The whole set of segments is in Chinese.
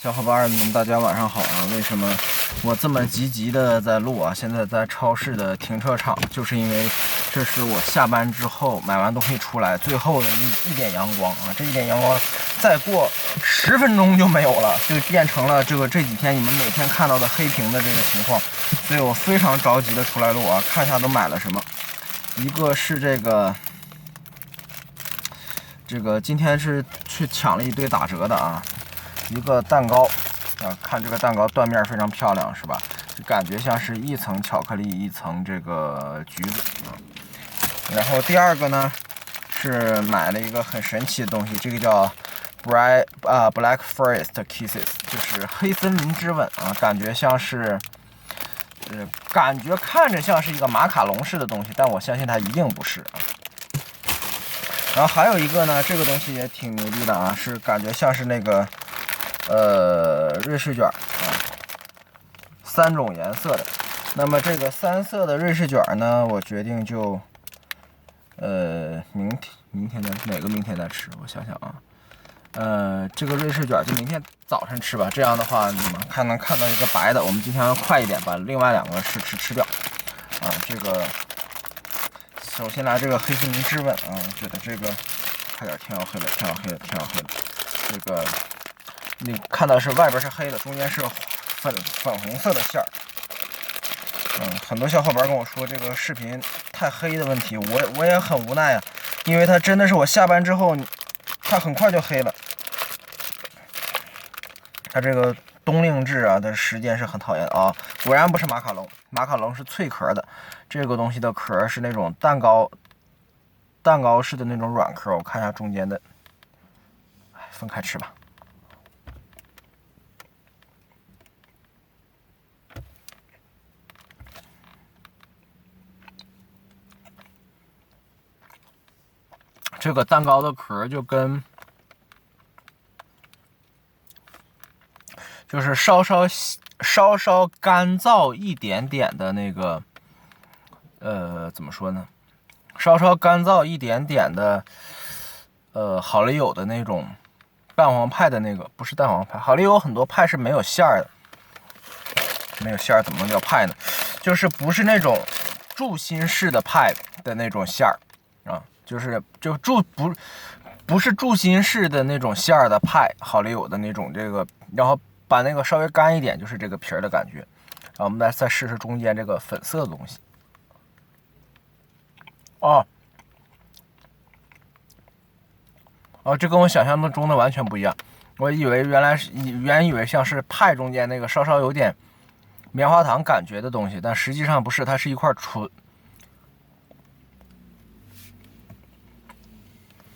小伙伴们，大家晚上好啊！为什么我这么积极的在录啊？现在在超市的停车场，就是因为这是我下班之后买完东西出来最后的一点阳光啊！这一点阳光再过10分钟就没有了，就变成了这几天你们每天看到的黑屏的这个情况，所以我非常着急的出来录啊！看一下都买了什么，一个是这个今天是去抢了一堆打折的啊。一个蛋糕啊，看这个蛋糕断面非常漂亮，是吧？就感觉像是一层巧克力，一层这个橘子啊。然后第二个呢，是买了一个很神奇的东西，这个叫 Black Forest Kisses， 就是黑森林之吻啊，感觉像是，感觉看着像是一个马卡龙式的东西，但我相信它一定不是啊。然后还有一个呢，这个东西也挺牛逼的啊，是感觉像是那个。瑞士卷啊，3种颜色的。那么这个3色的瑞士卷呢，我决定就明天哪个明天再吃？我想想啊，这个瑞士卷就明天早晨吃吧。这样的话，你们能看到一个白的。我们今天要快一点，把另外2个吃掉啊。这个首先来这个黑森林之吻啊，我觉得这个差点天要黑了。这个。你看到是外边是黑的，中间是粉红色的馅儿。很多小伙伴跟我说这个视频太黑的问题，我也很无奈啊，因为它真的是我下班之后，它很快就黑了。它这个冬令制啊的时间是很讨厌啊，果然不是马卡龙，马卡龙是脆壳的，这个东西的壳是那种蛋糕式的那种软壳。我看一下中间的，分开吃吧。这个蛋糕的壳就是稍稍干燥一点点的那个，怎么说呢？稍稍干燥一点点的，好丽友的那种蛋黄派的那个，不是蛋黄派，好丽友很多派是没有馅儿的，没有馅儿怎么能叫派呢？就是不是那种柱心式的派的那种馅儿啊。不是柱心式的那种馅儿的派，好丽友的那种这个，然后把那个稍微干一点，就是这个皮儿的感觉。然后我们再试试中间这个粉色的东西。这跟我想象中的完全不一样。我以为原以为像是派中间那个稍稍有点棉花糖感觉的东西，但实际上不是，它是一块纯。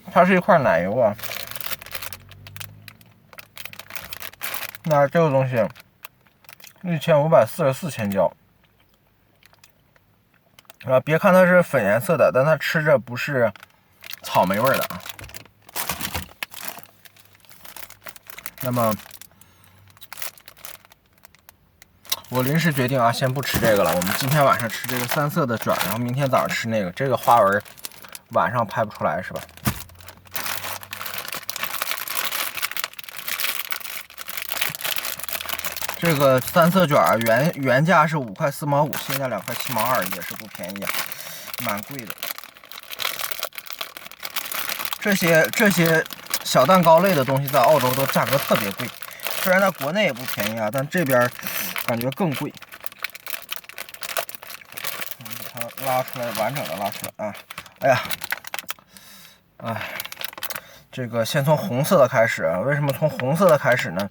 它是一块奶油啊，那这个东西1544千焦啊！别看它是粉颜色的，但它吃着不是草莓味的啊。那么我临时决定啊，先不吃这个了。我们今天晚上吃这个3色的卷，然后明天早上吃那个。这个花纹晚上拍不出来是吧？这个3色卷原价是5块4毛5，现在2块7毛2，也是不便宜啊，蛮贵的。这些小蛋糕类的东西在澳洲都价格特别贵，虽然在国内也不便宜啊，但这边感觉更贵。把它拉出来，完整的拉出来啊！这个先从红色的开始啊。为什么从红色的开始呢？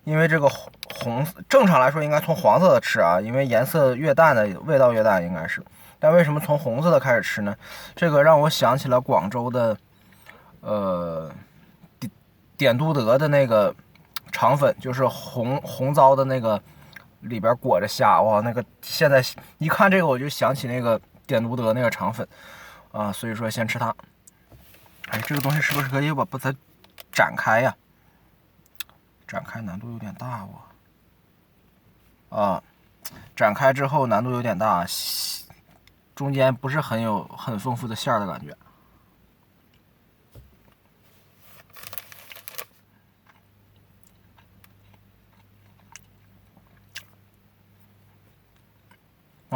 因为这个正常来说应该从黄色的吃啊，因为颜色越淡的味道越淡应该是。但为什么从红色的开始吃呢？这个让我想起了广州的点都德的那个肠粉，就是红糟的那个，里边裹着虾，哇，那个现在一看这个我就想起那个点都德那个肠粉啊，所以说先吃它。这个东西是不是可以把它展开呀？展开难度有点大展开之后难度有点大，中间不是很丰富的馅儿的感觉。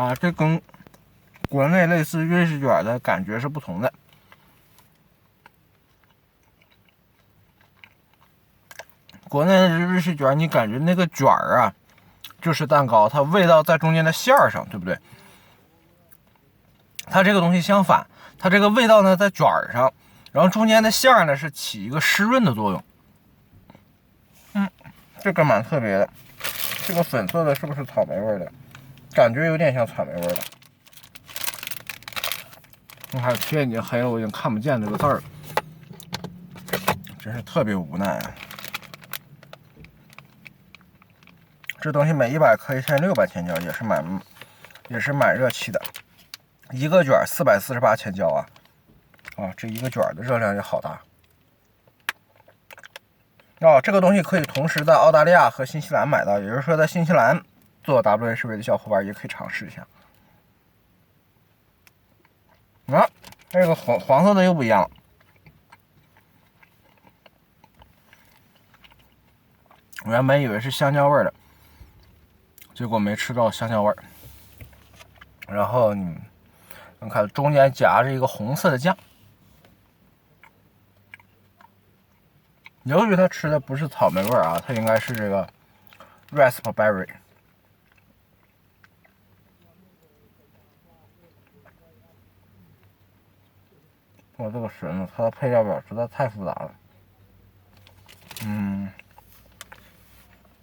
啊，这跟国内类似瑞士卷的感觉是不同的。国内的瑞士卷，你感觉那个卷儿啊，就是蛋糕，它味道在中间的馅儿上，对不对？它这个东西相反，它这个味道呢在卷儿上，然后中间的馅儿呢是起一个湿润的作用。这个蛮特别的。这个粉色的是不是草莓味的？感觉有点像草莓味的。我看天已经黑了，我已经看不见这个字儿了，真是特别无奈啊！这东西每100克1600千焦，也是蛮热气的。一个卷448千焦啊！这一个卷的热量也好大。这个东西可以同时在澳大利亚和新西兰买到，也就是说在新西兰做 WHV 的小伙伴也可以尝试一下。这个黄色的又不一样了。我原本以为是香蕉味的，结果没吃到香蕉味。然后你能看中间夹着一个红色的酱。由于它吃的不是草莓味啊，它应该是这个 raspberry。我这个神了，它的配料表实在太复杂了。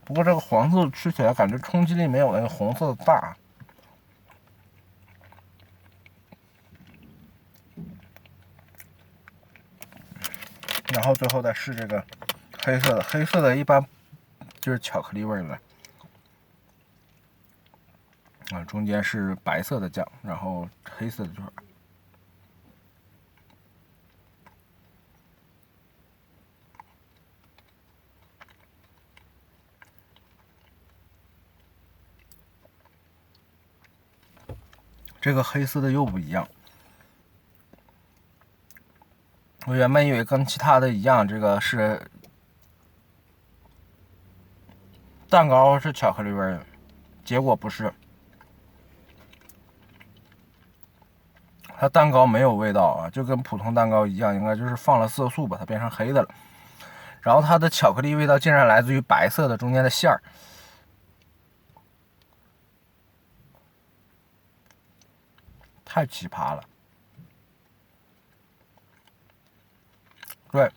不过这个黄色吃起来感觉冲击力没有那个红色的大。然后最后再试这个黑色的，黑色的一般就是巧克力味的。中间是白色的酱，然后黑色的卷。这个黑色的又不一样。我原本以为跟其他的一样，这个是蛋糕是巧克力味的，结果不是。它蛋糕没有味道啊，就跟普通蛋糕一样，应该就是放了色素把它变成黑的了。然后它的巧克力味道竟然来自于白色的中间的馅儿，太奇葩了。对，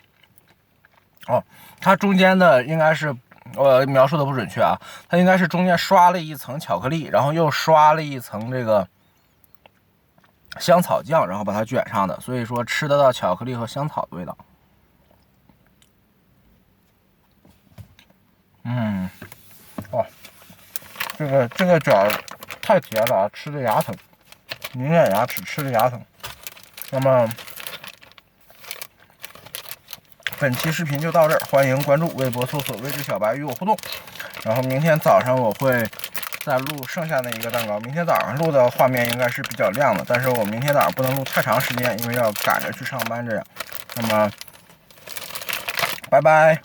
它中间的应该是我描述的不准确啊，它应该是中间刷了一层巧克力，然后又刷了一层这个香草酱，然后把它卷上的，所以说吃得到巧克力和香草的味道。这个卷太甜了啊，吃的牙疼，明显牙齿吃的牙疼。那么本期视频就到这儿，欢迎关注微博搜索“未知小白”与我互动。然后明天早上我会再录剩下的一个蛋糕。明天早上录的画面应该是比较亮的，但是我明天早上不能录太长时间，因为要赶着去上班这样。那么，拜拜。